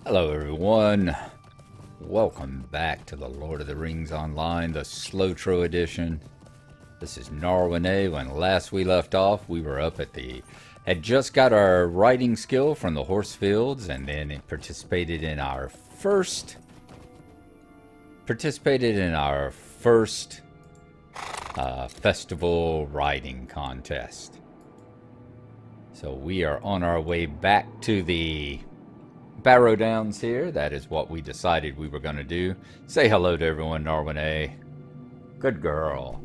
Hello everyone, welcome back to the Lord of the Rings Online, the SLOTRO edition. This is Gnarlrynae. When last we left off, we were up at had just got our riding skill from the horse fields, and then it participated in our first festival riding contest. So we are on our way back to the Barrow Downs here. That is what we decided we were going to do. Say hello to everyone, Gnarlrynae. Good girl.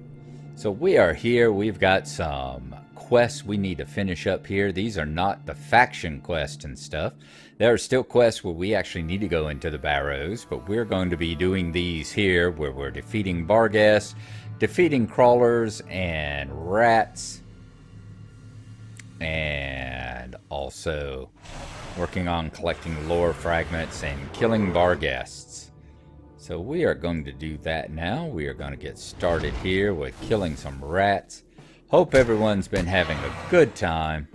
So we are here. We've got some quests we need to finish up here. These are not the faction quests and stuff. There are still quests where we actually need to go into the Barrows, but we're going to be doing these here where we're defeating Barghast, defeating crawlers and rats, and also working on collecting lore fragments and killing Barghasts. So we are going to do that now. We are going to get started here with killing some rats. Hope everyone's been having a good time.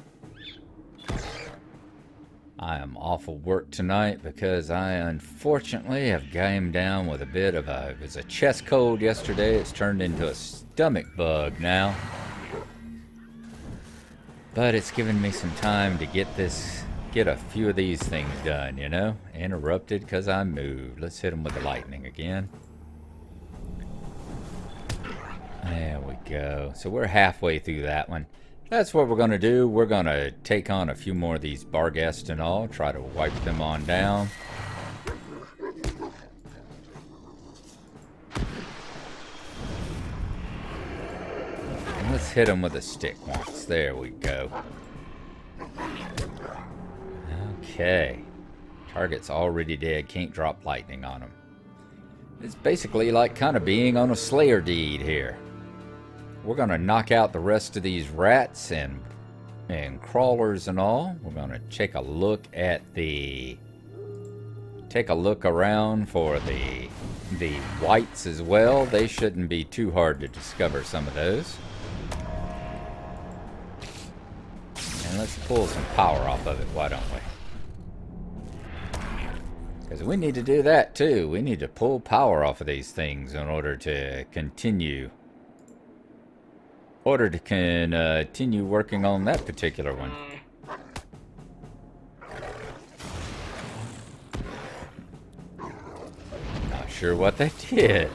I am off of work tonight because I unfortunately have came down with a bit of it was a chest cold yesterday. It's turned into a stomach bug now. But it's given me some time to get a few of these things done, you know? Interrupted because I moved. Let's hit them with the lightning again. There we go. So we're halfway through that one. That's what we're going to do. We're going to take on a few more of these Barghast and all. Try to wipe them on down. And let's hit them with a stick once. There we go. Okay, target's already dead, can't drop lightning on him. It's basically like kind of being on a Slayer deed here. We're gonna knock out the rest of these rats and crawlers and all. We're gonna take a look at around for the whites as well. They shouldn't be too hard to discover, some of those. And let's pull some power off of it, why don't we? Because we need to do that too. We need to pull power off of these things in order to continue working on that particular one. Not sure what that did.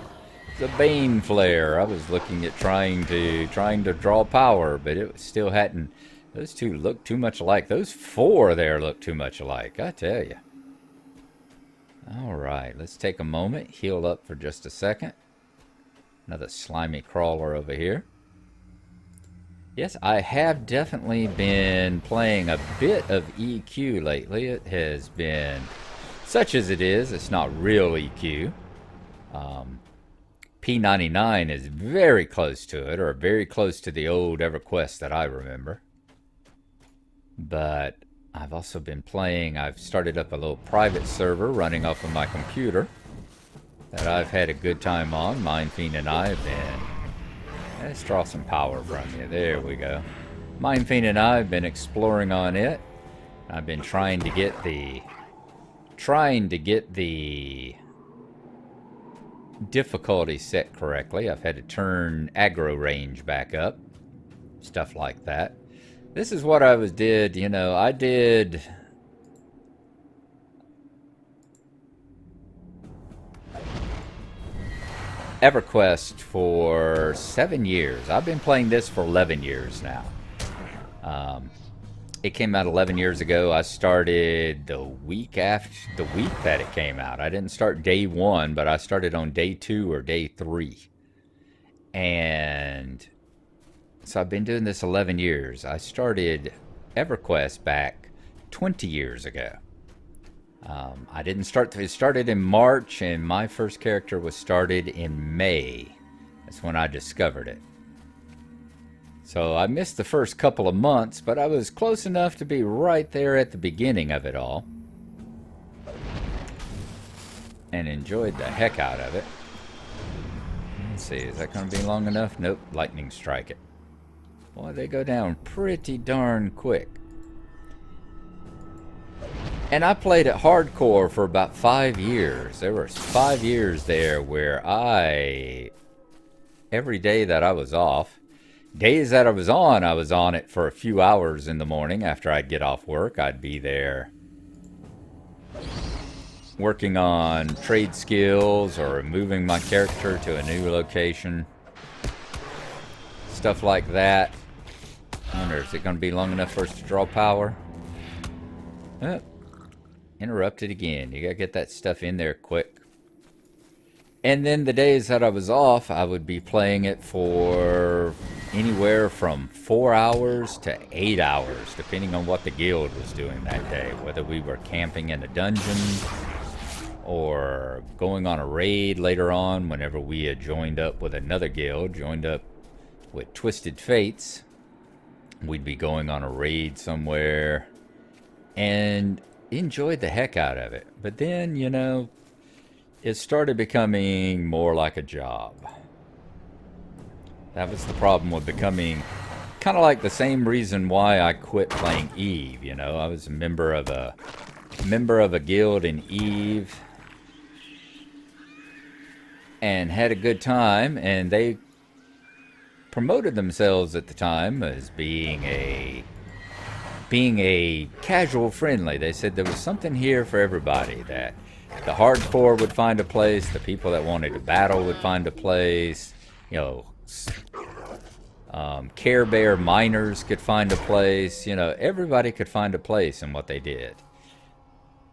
It's a Bane flare. I was looking at trying to draw power, but it still hadn't. Those two look too much alike. Those four there look too much alike, I tell you. Alright, let's take a moment, heal up for just a second. Another slimy crawler over here. Yes, I have definitely been playing a bit of EQ lately. It has been, such as it is, it's not real EQ. P99 is very close to it, or very close to the old EverQuest that I remember. But I've also been playing, I've started up a little private server running off of my computer that I've had a good time on. Mindfiend and I have been, let's draw some power from you. There we go. Mindfiend and I have been exploring on it. I've been trying to get the difficulty set correctly. I've had to turn aggro range back up, stuff like that. This is what I did, you know, I did EverQuest for 7 years. I've been playing this for 11 years now. It came out 11 years ago. I started the week that it came out. I didn't start day 1, but I started on day 2 or day 3. And so I've been doing this 11 years. I started EverQuest back 20 years ago. I didn't start, it started in March, and my first character was started in May That's when I discovered it. So I missed the first couple of months, but I was close enough to be right there at the beginning of it all. And enjoyed the heck out of it. Let's see, is that going to be long enough? Nope, lightning strike it. Boy, they go down pretty darn quick. And I played it hardcore for about 5 years. There were 5 years there where every day that I was off, days that I was on it for a few hours in the morning after I'd get off work. I'd be there working on trade skills or moving my character to a new location. Stuff like that. I wonder, is it going to be long enough for us to draw power? Oh, interrupted again. You got to get that stuff in there quick. And then the days that I was off, I would be playing it for anywhere from 4 hours to 8 hours, depending on what the guild was doing that day. Whether we were camping in a dungeon or going on a raid later on whenever we had joined up with another guild, joined up with Twisted Fates. We'd be going on a raid somewhere and enjoyed the heck out of it. But then, you know, it started becoming more like a job. That was the problem with becoming kind of like the same reason why I quit playing Eve. You know, I was a member of a guild in Eve and had a good time, and they promoted themselves at the time as being a casual friendly. They said there was something here for everybody, that the hardcore would find a place, the people that wanted to battle would find a place, you know, Care Bear miners could find a place, you know, everybody could find a place in what they did.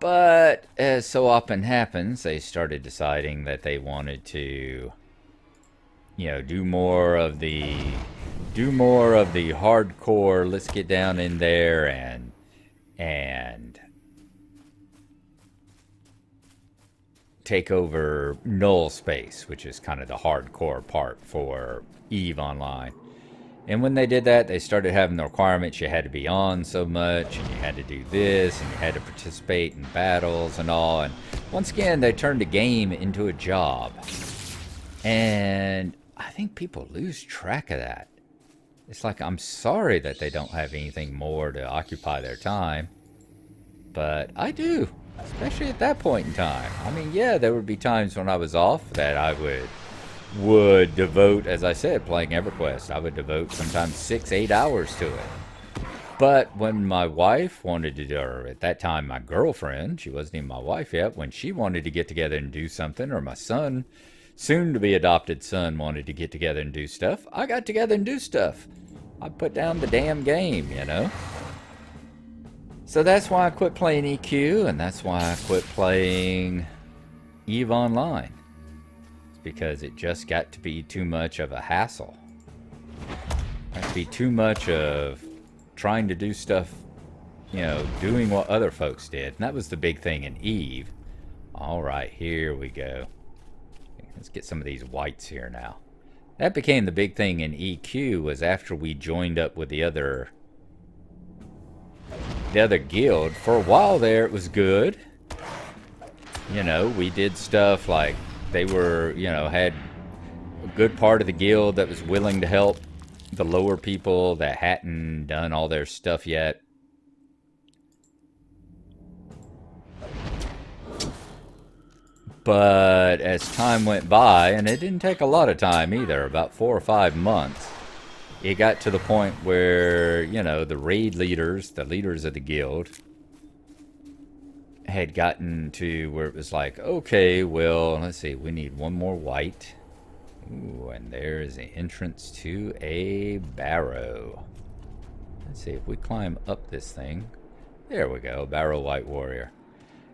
But as so often happens, they started deciding that they wanted to, you know, do more of the hardcore, let's get down in there and take over null space, which is kind of the hardcore part for Eve Online. And when they did that, they started having the requirements you had to be on so much, and you had to do this, and you had to participate in battles and all. And once again, they turned the game into a job. And I think people lose track of that. It's like, I'm sorry that they don't have anything more to occupy their time. But I do, especially at that point in time. I mean, yeah, there would be times when I was off that I would devote, as I said, playing EverQuest. I would devote sometimes 6-8 hours to it. But when my wife wanted to, or at that time my girlfriend, she wasn't even my wife yet, when she wanted to get together and do something, or my son, soon to be adopted son, wanted to get together and do stuff, I got together and do stuff. I put down the damn game, you know. So that's why I quit playing EQ, and that's why I quit playing Eve Online. Because it just got to be too much of a hassle. It got to be too much of trying to do stuff, you know, doing what other folks did. And that was the big thing in Eve. All right, here we go. Let's get some of these whites here now. That became the big thing in EQ, was after we joined up with the other guild. For a while there, it was good. You know, we did stuff like, they were, you know, had a good part of the guild that was willing to help the lower people that hadn't done all their stuff yet. But as time went by, and it didn't take a lot of time either, about 4 or 5 months, it got to the point where, you know, the raid leaders, the leaders of the guild, had gotten to where it was like, okay, well, let's see, we need one more white. Ooh, and there's the entrance to a barrow. Let's see if we climb up this thing. There we go, Barrow White Warrior.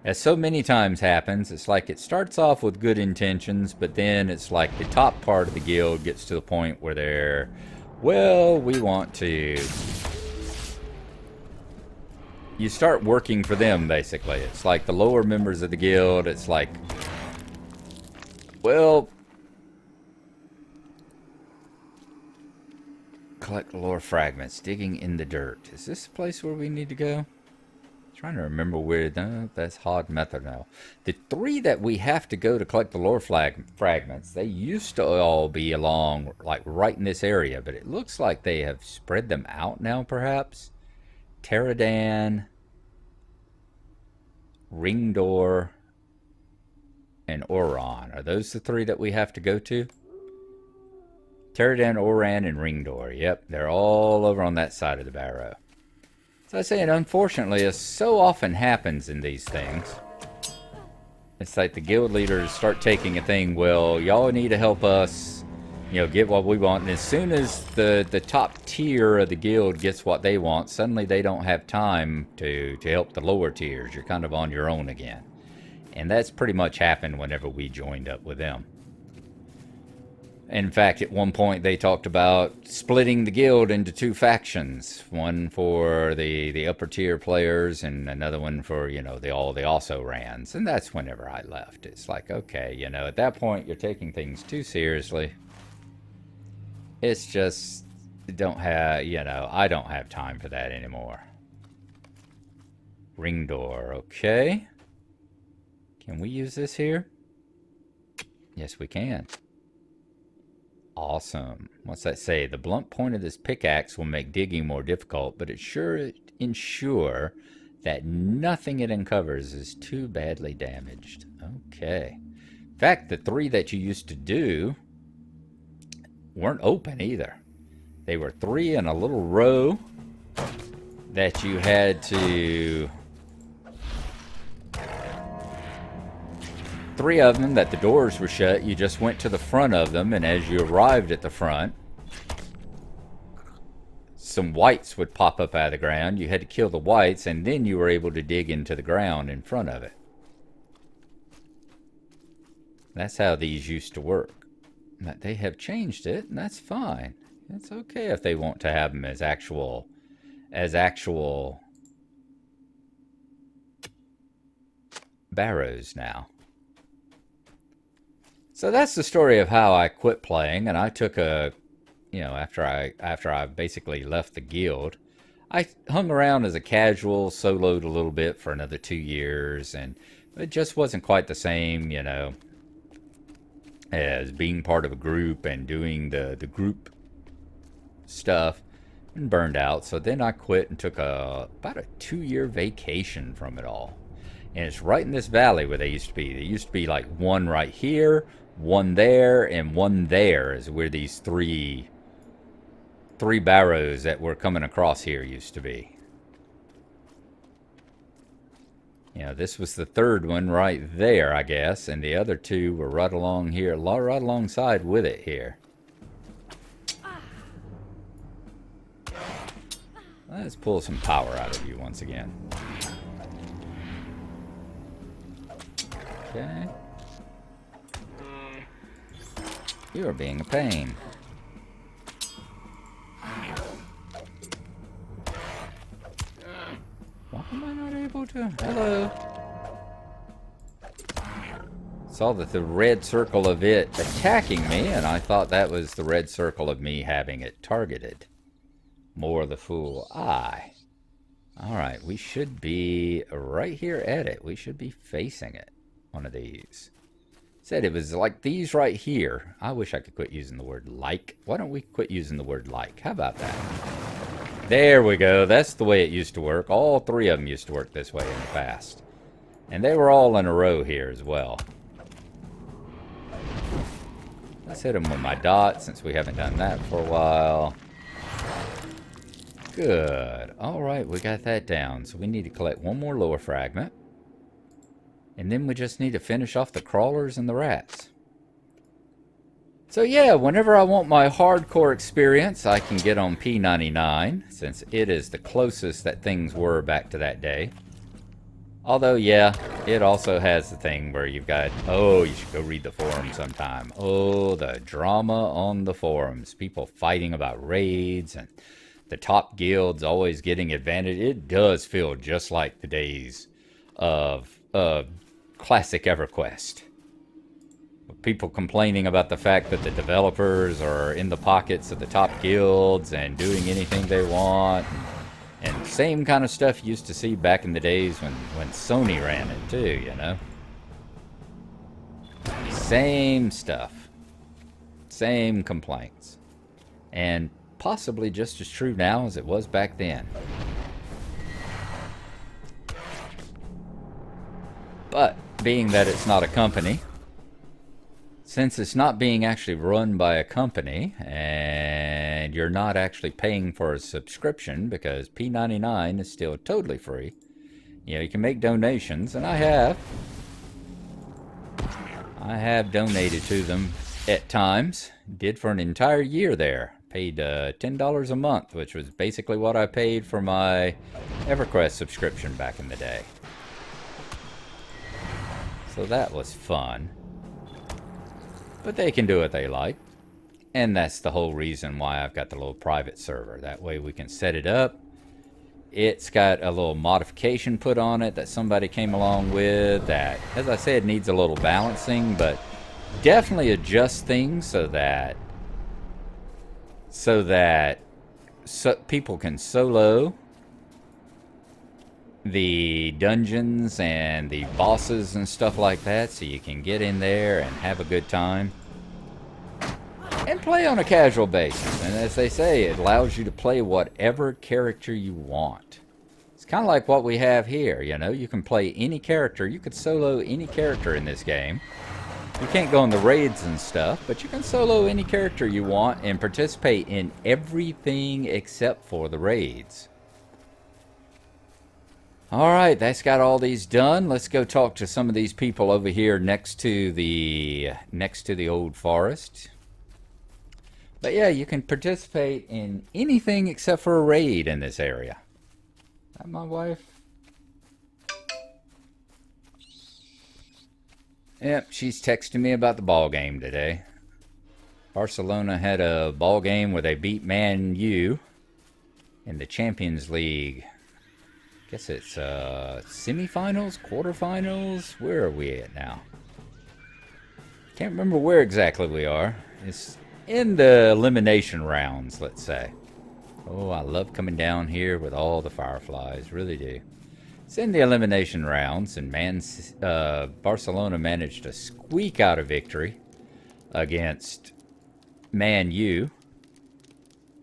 As so many times happens, it's like it starts off with good intentions, but then it's like the top part of the guild gets to the point where they're, well, we want to... You start working for them, basically. It's like the lower members of the guild, it's like, well, Collect lore fragments. Digging in the dirt. Is this the place where we need to go? Trying to remember where. No, that's hard method now. The 3 that we have to go to collect the lore fragments, they used to all be along, like, right in this area, but it looks like they have spread them out now, perhaps. Pterodan, Ringdor, and Oran. Are those the 3 that we have to go to? Pterodan, Oran, and Ringdor. Yep, they're all over on that side of the Barrow. So I say, and unfortunately, as so often happens in these things, it's like the guild leaders start taking a thing, well, y'all need to help us, you know, get what we want. And as soon as the top tier of the guild gets what they want, suddenly they don't have time to help the lower tiers. You're kind of on your own again. And that's pretty much happened whenever we joined up with them. In fact, at one point they talked about splitting the guild into 2 factions. One for the upper tier players and another one for, you know, all the also-rans. And that's whenever I left. It's like, okay, you know, at that point you're taking things too seriously. It's just, don't have, you know, I don't have time for that anymore. Ring door, okay. Can we use this here? Yes, we can. Awesome. What's that say? The blunt point of this pickaxe will make digging more difficult, but it sure ensure that nothing it uncovers is too badly damaged. Okay. In fact, the 3 that you used to do weren't open either. They were 3 in a little row that you had to... 3 of them that the doors were shut. You just went to the front of them, and as you arrived at the front, some whites would pop up out of the ground. You had to kill the whites, and then you were able to dig into the ground in front of it. That's how these used to work. But they have changed it, and that's fine. It's okay if they want to have them as actual Barrows now. So that's the story of how I quit playing, and I took a, you know, after I basically left the guild, I hung around as a casual, soloed a little bit for another 2 years, and it just wasn't quite the same, you know, as being part of a group and doing the group stuff, and burned out. So then I quit and took about a 2-year vacation from it all. And it's right in this valley where they used to be. There used to be like one right here, one there, and one there is where these three Barrows that were coming across here used to be. You know, this was the 3rd one right there, I guess, and the other 2 were right along here, right alongside with it here. Let's pull some power out of you once again. Okay. You are being a pain. Why am I not able to? Hello. Saw that the red circle of it attacking me, and I thought that was the red circle of me having it targeted. More the fool I. Alright, we should be right here at it. We should be facing it. One of these. Said it was like these right here. I wish I could quit using the word like. Why don't we quit using the word like? How about that? There we go. That's the way it used to work. All 3 of them used to work this way in the past. And they were all in a row here as well. Let's hit them with my dot since we haven't done that for a while. Good. Alright, we got that down. So we need to collect one more lower fragment. And then we just need to finish off the crawlers and the rats. So yeah, whenever I want my hardcore experience, I can get on P99, since it is the closest that things were back to that day. Although, yeah, it also has the thing where you've got, oh, you should go read the forums sometime. Oh, the drama on the forums. People fighting about raids and the top guilds always getting advantage. It does feel just like the days of classic EverQuest. people complaining about the fact that the developers are in the pockets of the top guilds and doing anything they want. And same kind of stuff you used to see back in the days when Sony ran it too, you know? Same stuff. Same complaints. And possibly just as true now as it was back then. But being that it's not a company, since it's not being actually run by a company and you're not actually paying for a subscription because P99 is still totally free, you know, you can make donations, and I have donated to them at times. Did for an entire year there. Paid $10 a month, which was basically what I paid for my EverQuest subscription back in the day. So that was fun. But they can do what they like. And that's the whole reason why I've got the little private server. That way we can set it up. It's got a little modification put on it that somebody came along with that, as I said, needs a little balancing, but definitely adjust things so that people can solo the dungeons and the bosses and stuff like that, so you can get in there and have a good time and play on a casual basis. And as they say, it allows you to play whatever character you want. It's kind of like what we have here, you know. You can play any character. You could solo any character in this game. You can't go in the raids and stuff, but you can solo any character you want and participate in everything except for the raids. Alright, that's got all these done. Let's go talk to some of these people over here next to the old forest. But yeah, you can participate in anything except for a raid in this area. Is that my wife? Yep, she's texting me about the ball game today. Barcelona had a ball game where they beat Man U in the Champions League. Guess it's semifinals, quarterfinals. Where are we at now? Can't remember where exactly we are. It's in the elimination rounds, let's say. Oh, I love coming down here with all the fireflies, really do. It's in the elimination rounds, and Barcelona managed to squeak out a victory against Man U.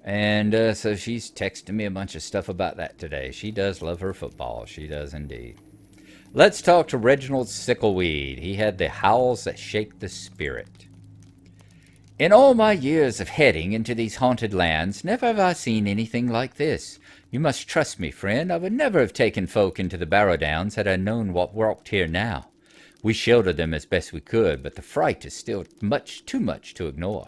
And so she's texting me a bunch of stuff about that today. She does love her football. She does indeed. Let's talk to Reginald Sickleweed. He had the howls that shake the spirit. In all my years of heading into these haunted lands, never have I seen anything like this. You must trust me, friend. I would never have taken folk into the Barrow Downs had I known what walked here now. We sheltered them as best we could, but the fright is still too much to ignore.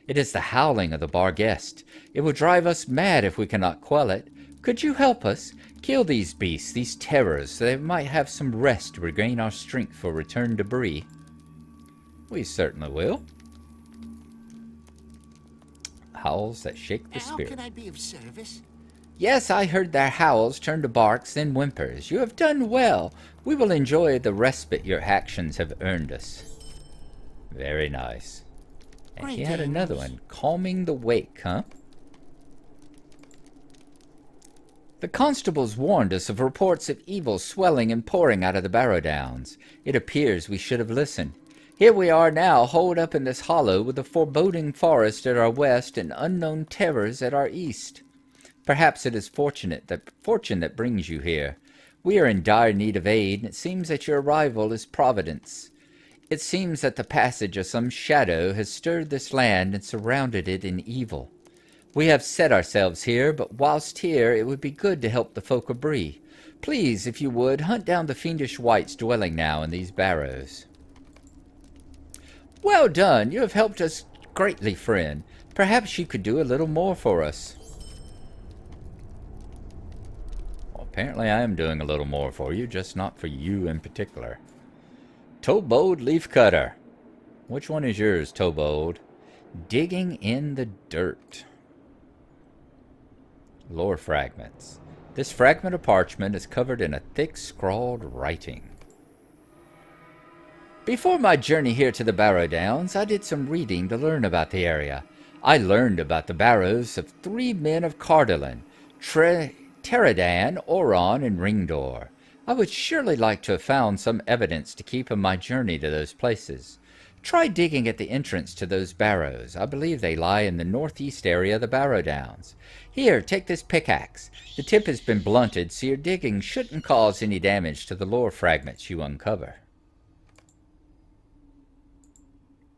It is the howling of the Barghest. It will drive us mad if we cannot quell it. Could you help us? Kill these beasts, these terrors, so they might have some rest to regain our strength for return to Bree. We certainly will. Howls that shake the spirit. How can I be of service? Yes, I heard their howls turn to barks, then whimpers. You have done well. We will enjoy the respite your actions have earned us. Very nice. And he had another one. Calming the wake, huh? The constables warned us of reports of evil swelling and pouring out of the Barrow Downs. It appears we should have listened. Here we are now, holed up in this hollow with a foreboding forest at our west and unknown terrors at our east. Perhaps it is fortune that brings you here. We are in dire need of aid, and it seems that your arrival is providence. It seems that the passage of some shadow has stirred this land and surrounded it in evil. We have set ourselves here, but whilst here it would be good to help the folk of Bree. Please, if you would, hunt down the fiendish wights dwelling now in these barrows. Well done, you have helped us greatly, friend. Perhaps you could do a little more for us. Well, apparently I am doing a little more for you, just not for you in particular. Tobold Leafcutter. Which one is yours, Tobold? Digging in the dirt. Lore fragments. This fragment of parchment is covered in a thick scrawled writing. Before my journey here to the Barrow Downs, I did some reading to learn about the area. I learned about the Barrows of 3 men of Cardolan, Teradan, Oron, and Ringdor. I would surely like to have found some evidence to keep in my journey to those places. Try digging at the entrance to those barrows. I believe they lie in the northeast area of the Barrow Downs. Here, take this pickaxe. The tip has been blunted, so your digging shouldn't cause any damage to the lore fragments you uncover.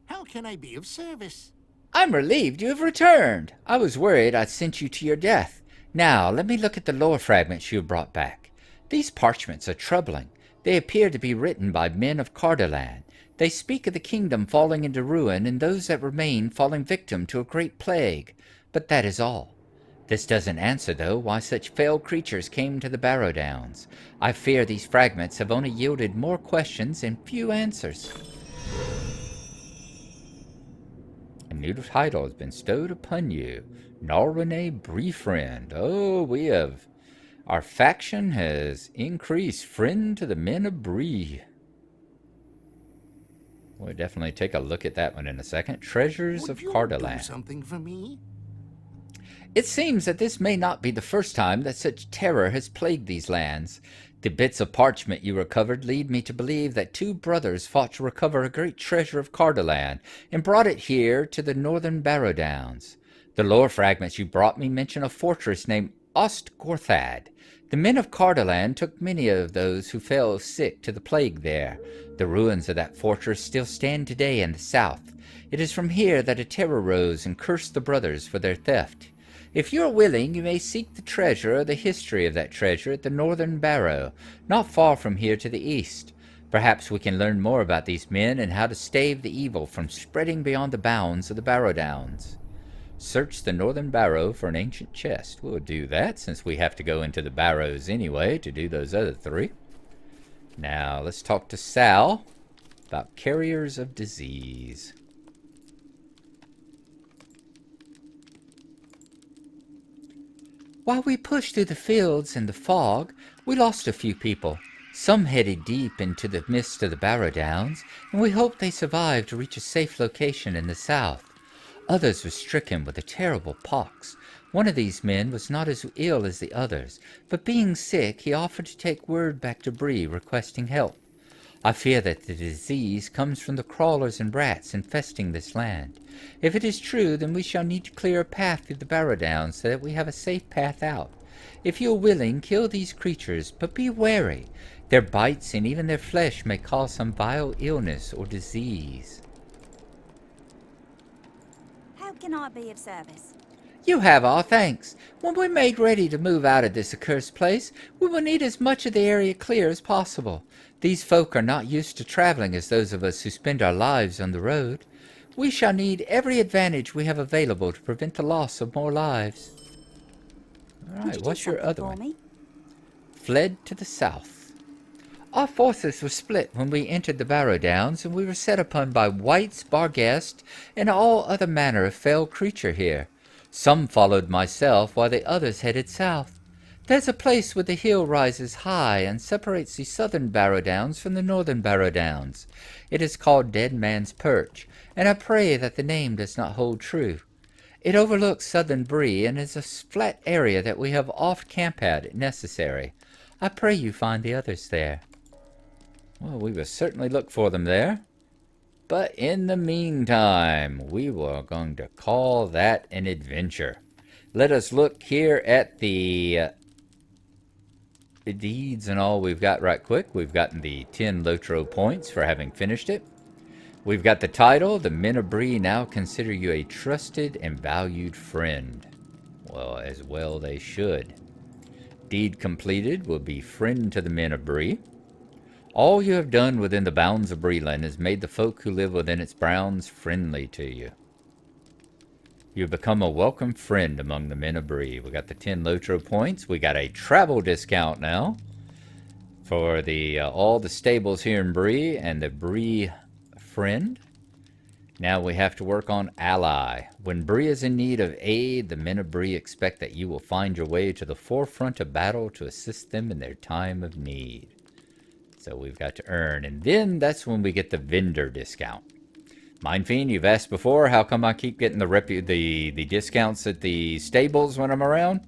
How can I be of service? I'm relieved you have returned. I was worried I'd sent you to your death. Now, let me look at the lore fragments you have brought back. These parchments are troubling. They appear to be written by men of Cardolan. They speak of the kingdom falling into ruin and those that remain falling victim to a great plague. But that is all. This doesn't answer, though, why such fell creatures came to the Barrow Downs. I fear these fragments have only yielded more questions and few answers. A new title has been bestowed upon you. Gnarlrynae, Bree Friend. Oh, our faction has increased. Friend to the men of Bree. We'll definitely take a look at that one in a second. Treasures of Cardolan. Would you do something for me? It seems that this may not be the first time that such terror has plagued these lands. The bits of parchment you recovered lead me to believe that 2 brothers fought to recover a great treasure of Cardolan and brought it here to the northern Barrow Downs. The lore fragments you brought me mention a fortress named Ostgorthad. The men of Cardolan took many of those who fell sick to the plague there. The ruins of that fortress still stand today in the south. It is from here that a terror rose and cursed the brothers for their theft. If you are willing, you may seek the treasure or the history of that treasure at the northern Barrow, not far from here to the east. Perhaps we can learn more about these men and how to stave the evil from spreading beyond the bounds of the Barrow Downs. Search the northern Barrow for an ancient chest. We'll do that since we have to go into the Barrows anyway to do those other 3. Now let's talk to Sal about carriers of disease. While we pushed through the fields and the fog, we lost a few people. Some headed deep into the mist of the Barrow Downs, and we hoped they survived to reach a safe location in the south. Others were stricken with a terrible pox. One of these men was not as ill as the others, but being sick, he offered to take word back to Bree requesting help. I fear that the disease comes from the crawlers and rats infesting this land. If it is true, then we shall need to clear a path through the Barrow Downs so that we have a safe path out. If you are willing, kill these creatures, but be wary. Their bites and even their flesh may cause some vile illness or disease. How can I be of service? You have our thanks. When we're made ready to move out of this accursed place, we will need as much of the area clear as possible. These folk are not used to traveling as those of us who spend our lives on the road. We shall need every advantage we have available to prevent the loss of more lives. All right, what's your other one? Fled to the south. Our forces were split when we entered the Barrow Downs, and we were set upon by wights, barghest, and all other manner of fell creature here. Some followed myself, while the others headed south. There's a place where the hill rises high and separates the southern Barrow Downs from the northern Barrow Downs. It is called Dead Man's Perch, and I pray that the name does not hold true. It overlooks southern Bree and is a flat area that we have oft camp at if necessary. I pray you find the others there. Well, we will certainly look for them there. But in the meantime, we were going to call that an adventure. Let us look here at the deeds and all we've got right quick. We've gotten the 10 SLOTRO points for having finished it. We've got the title, The Men of Bree now consider you a trusted and valued friend. Well, as well they should. Deed completed will be Friend to the Men of Bree. All you have done within the bounds of Breeland has made the folk who live within its bounds friendly to you. You have become a welcome friend among the men of Bree. We got the 10 SLOTRO points. We got a travel discount now for the all the stables here in Bree and the Bree friend. Now we have to work on ally. When Bree is in need of aid, the men of Bree expect that you will find your way to the forefront of battle to assist them in their time of need. So we've got to earn. And then that's when we get the vendor discount. Mindfiend, you've asked before, how come I keep getting the discounts at the stables when I'm around?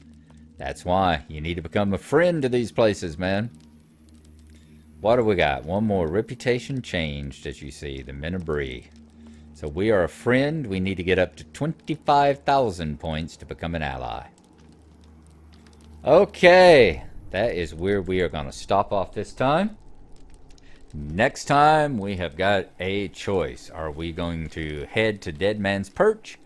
That's why. You need to become a friend to these places, man. What do we got? One more. Reputation changed, as you see. The Men of Bree. So we are a friend. We need to get up to 25,000 points to become an ally. Okay. That is where we are going to stop off this time. Next time, we have got a choice. Are we going to head to Dead Man's Perch?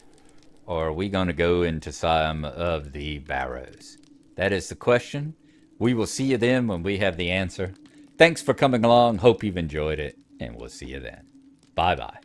Or are we going to go into some of the Barrows? That is the question. We will see you then when we have the answer. Thanks for coming along. Hope you've enjoyed it. And we'll see you then. Bye-bye.